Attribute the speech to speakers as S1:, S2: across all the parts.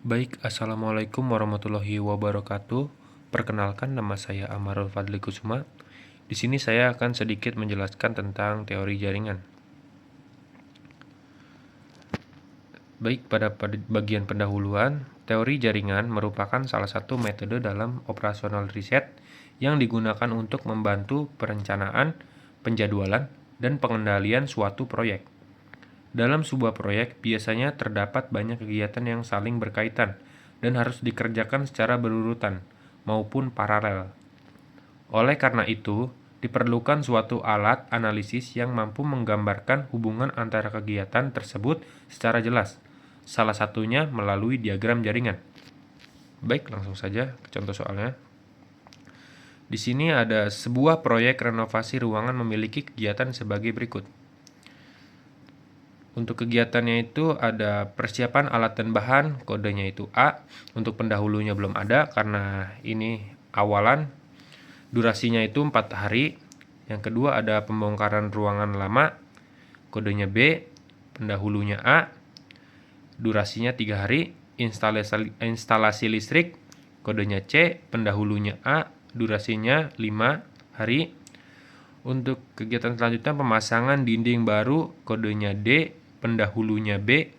S1: Baik, Assalamualaikum warahmatullahi wabarakatuh. Perkenalkan, nama saya Amarul Fadli Kusuma. Di sini saya akan sedikit menjelaskan tentang teori jaringan. Baik, pada bagian pendahuluan, teori jaringan merupakan salah satu metode dalam operasional riset yang digunakan untuk membantu perencanaan, penjadwalan, dan pengendalian suatu proyek. Dalam sebuah proyek, biasanya terdapat banyak kegiatan yang saling berkaitan dan harus dikerjakan secara berurutan maupun paralel. Oleh karena itu, diperlukan suatu alat analisis yang mampu menggambarkan hubungan antara kegiatan tersebut secara jelas, salah satunya melalui diagram jaringan. Baik, langsung saja ke contoh soalnya. Di sini ada sebuah proyek renovasi ruangan memiliki kegiatan sebagai berikut. Untuk kegiatannya itu ada persiapan alat dan bahan, kodenya itu A. Untuk pendahulunya belum ada karena ini awalan. Durasinya itu 4 hari. Yang kedua ada pembongkaran ruangan lama, kodenya B. Pendahulunya A. Durasinya 3 hari. Instalasi listrik, kodenya C. Pendahulunya A. Durasinya 5 hari. Untuk kegiatan selanjutnya pemasangan dinding baru, kodenya D. Pendahulunya B,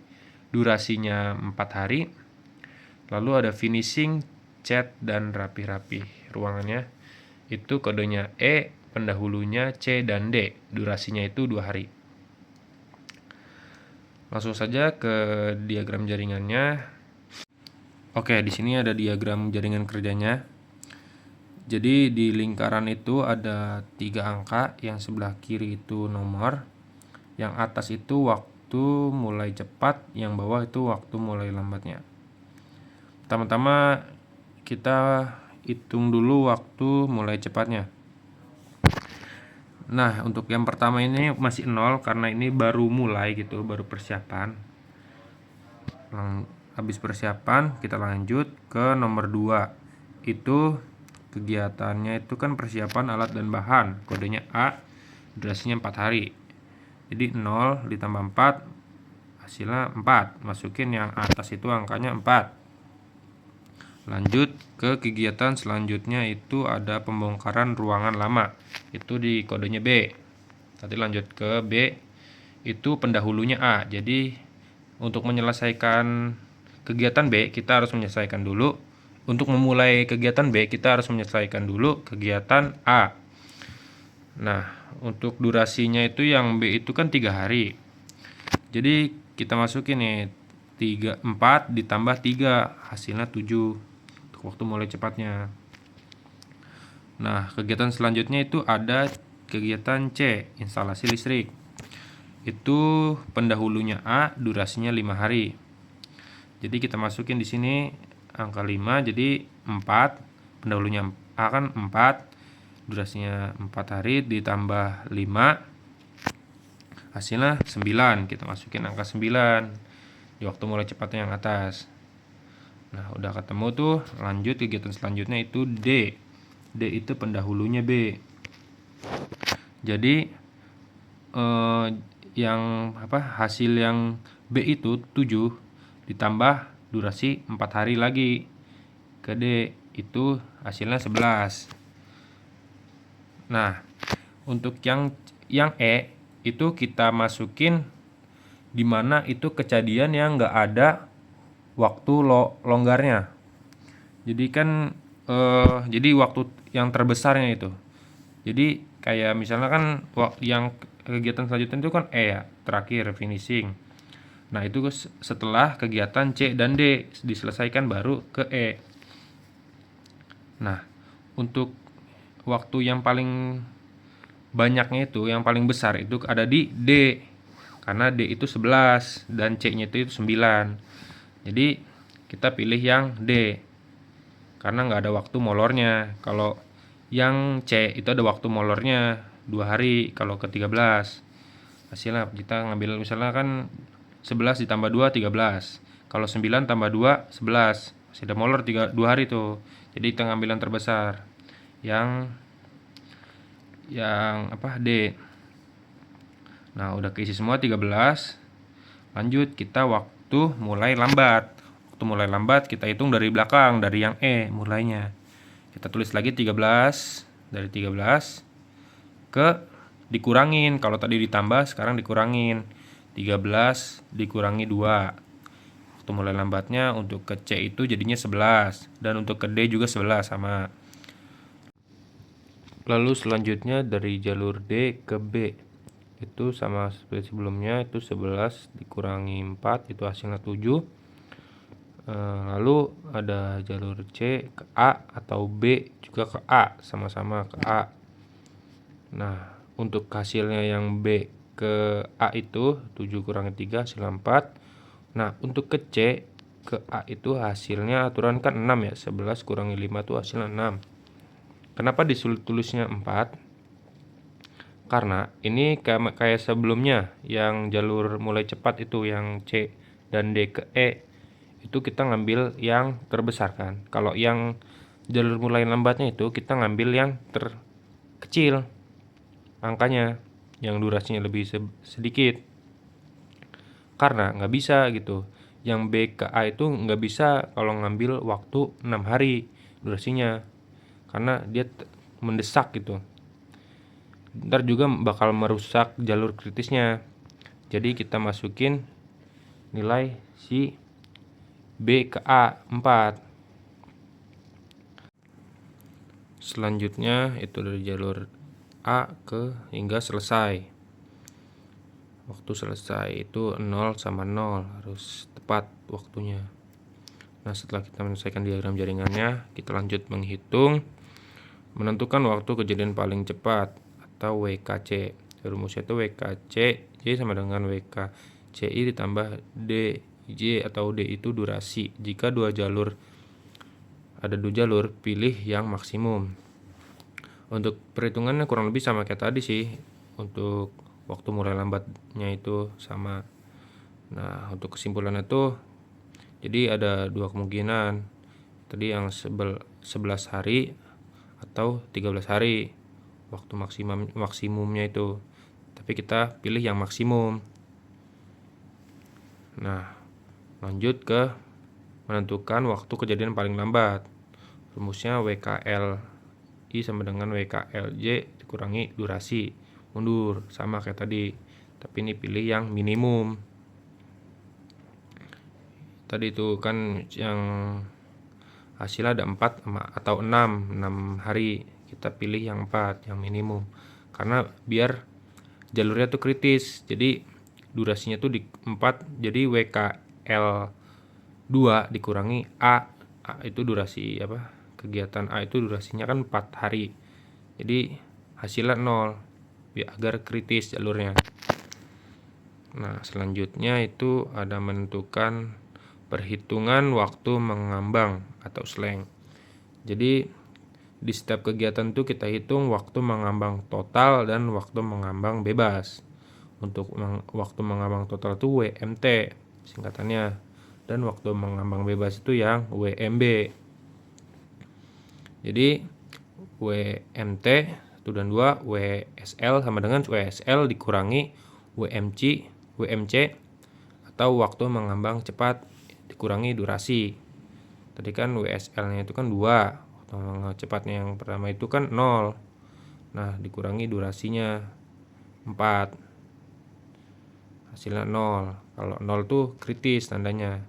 S1: durasinya 4 hari. Lalu ada finishing, cat, dan rapi-rapi ruangannya. Itu kodenya E, pendahulunya C dan D, durasinya itu 2 hari. Langsung saja ke diagram jaringannya. Oke, di sini ada diagram jaringan kerjanya. Jadi di lingkaran itu ada 3 angka, yang sebelah kiri itu nomor, yang atas itu waktu mulai cepat, yang bawah itu waktu mulai lambatnya. Pertama-tama kita hitung dulu waktu mulai cepatnya. Nah, untuk yang pertama ini masih 0 karena ini baru mulai gitu, baru persiapan. Habis persiapan kita lanjut ke nomor 2. Itu kegiatannya itu kan persiapan alat dan bahan, kodenya A, durasinya 4 hari. Jadi 0 ditambah 4 hasilnya 4. Masukin yang atas itu angkanya 4. Lanjut ke kegiatan selanjutnya itu ada pembongkaran ruangan lama. Itu di kodenya B. Nanti lanjut ke B. Itu pendahulunya A. Jadi untuk menyelesaikan kegiatan B kita harus menyelesaikan dulu. Untuk memulai kegiatan B kita harus menyelesaikan dulu kegiatan A. Nah, untuk durasinya itu yang B itu kan 3 hari. Jadi kita masukin nih 4 ditambah 3 hasilnya 7 untuk waktu mulai cepatnya. Nah, kegiatan selanjutnya itu ada kegiatan C, instalasi listrik. Itu pendahulunya A, durasinya 5 hari. Jadi kita masukin di sini angka 5, jadi 4, pendahulunya A kan 4, durasinya 4 hari ditambah 5 hasilnya 9. Kita masukin angka 9 di waktu mulai cepatnya yang atas. Nah, udah ketemu tuh. Lanjut kegiatan selanjutnya itu D. D itu pendahulunya B. Jadi hasil yang B itu 7 ditambah durasi 4 hari lagi ke D, itu hasilnya 11. Nah, untuk yang E itu kita masukin dimana itu kejadian yang nggak ada waktu longgarnya. Jadi kan jadi waktu yang terbesarnya itu. Jadi kayak misalnya kan yang kegiatan selanjutnya itu kan E ya, terakhir finishing. Nah, itu setelah kegiatan C dan D diselesaikan baru ke E. Nah, untuk waktu yang paling banyaknya itu, yang paling besar itu ada di D. Karena D itu 11 dan C-nya itu 9. Jadi kita pilih yang D. Karena nggak ada waktu molornya. Kalau yang C itu ada waktu molornya 2 hari kalau ke 13. Hasilnya kita ngambil misalnya kan 11 ditambah 2 13. Kalau 9 tambah 2 11. Masih ada molor 2 hari tuh. Jadi kita ngambil yang terbesar. Yang D. Nah, udah keisi semua 13. Lanjut kita waktu mulai lambat. Waktu waktu mulai lambat kita hitung dari belakang, dari yang mulainya. Kita tulis lagi 13, dari 13 ke dikurangin, kalau tadi ditambah sekarang dikurangin. 13 dikurangi 2. Waktu mulai lambatnya untuk ke C itu jadinya 11, dan untuk ke D juga 11 sama. Lalu selanjutnya dari jalur D ke B itu sama seperti sebelumnya, itu 11 dikurangi 4 itu hasilnya 7. Lalu ada jalur C ke A atau B juga ke A, sama-sama ke A. Nah, untuk hasilnya yang B ke A itu 7 kurangi 3 hasilnya 4. Nah, untuk ke C ke A itu hasilnya aturan kan 6 ya, 11 kurangi 5 itu hasilnya 6. Kenapa tulisnya 4? Karena ini kayak sebelumnya yang jalur mulai cepat itu yang C dan D ke E itu kita ngambil yang terbesar kan. Kalau yang jalur mulai lambatnya itu kita ngambil yang terkecil angkanya, yang durasinya lebih sedikit. Karena nggak bisa gitu. Yang B ke A itu nggak bisa kalau ngambil waktu 6 hari durasinya, karena dia mendesak gitu. Ntar juga bakal merusak jalur kritisnya. Jadi kita masukin nilai si B ke A 4. Selanjutnya itu dari jalur A ke hingga selesai. Waktu selesai itu 0 sama 0, harus tepat waktunya. Nah, setelah kita menyelesaikan diagram jaringannya, kita lanjut menghitung menentukan waktu kejadian paling cepat atau WKC. Rumusnya itu WKC J sama dengan WKCI ditambah DJ atau D itu durasi. Jika ada dua jalur, pilih yang maksimum. Untuk perhitungannya kurang lebih sama kayak tadi sih. Untuk waktu mulai lambatnya itu sama. Nah, untuk kesimpulannya tuh jadi ada dua kemungkinan. Tadi yang 11 hari atau 13 hari waktu maksimumnya itu. Tapi kita pilih yang maksimum. Nah, lanjut ke menentukan waktu kejadian paling lambat. Rumusnya WKLI sama dengan WKLJ dikurangi durasi. Mundur, sama kayak tadi. Tapi ini pilih yang minimum. Tadi itu kan yang hasilnya ada 4 atau 6 hari. Kita pilih yang 4, yang minimum. Karena biar jalurnya tuh kritis. Jadi durasinya tuh di 4, jadi WKL2 dikurangi A itu durasi apa? Kegiatan A itu durasinya kan 4 hari. Jadi hasilnya 0 biar agar kritis jalurnya. Nah, selanjutnya itu ada menentukan perhitungan waktu mengambang atau slang. Jadi di setiap kegiatan itu kita hitung waktu mengambang total dan waktu mengambang bebas. Untuk waktu mengambang total itu WMT singkatannya, dan waktu mengambang bebas itu yang WMB. Jadi WMT 1 dan 2, WSL sama dengan WSL dikurangi WMC atau waktu mengambang cepat dikurangi durasi. Tadi kan WSL-nya itu kan 2, waktu mengambang cepatnya yang pertama itu kan 0. Nah, dikurangi durasinya 4. Hasilnya 0. Kalau 0 tuh kritis tandanya.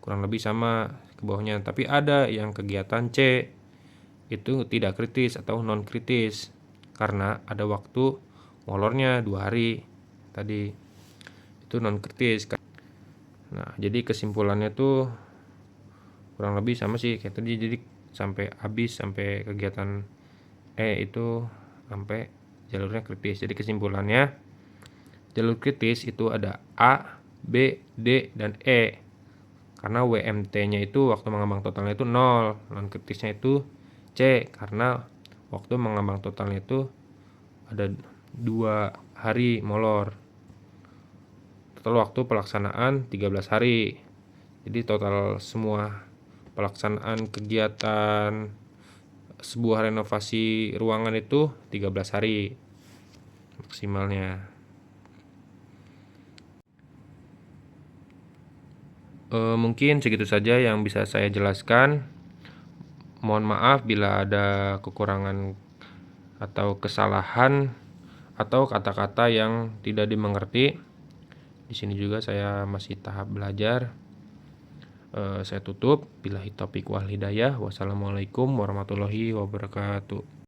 S1: Kurang lebih sama ke bawahnya. Tapi ada yang kegiatan C itu tidak kritis atau non kritis karena ada waktu molornya 2 hari. Tadi itu non kritis. Nah, jadi kesimpulannya tuh kurang lebih sama sih kayak tadi. Jadi sampai habis, sampai kegiatan itu sampai jalurnya kritis. Jadi kesimpulannya jalur kritis itu ada A, B, D, dan E. Karena WMT-nya itu waktu mengambang totalnya itu 0. Non kritisnya itu C karena waktu mengambang totalnya itu ada 2 hari molor. Total waktu pelaksanaan 13 hari. Jadi total semua pelaksanaan kegiatan sebuah renovasi ruangan itu 13 hari maksimalnya. Mungkin segitu saja yang bisa saya jelaskan. Mohon maaf bila ada kekurangan atau kesalahan atau kata-kata yang tidak dimengerti. Di sini juga saya masih tahap belajar. Saya tutup. Billahi taufiq wal hidayah. Wassalamualaikum warahmatullahi wabarakatuh.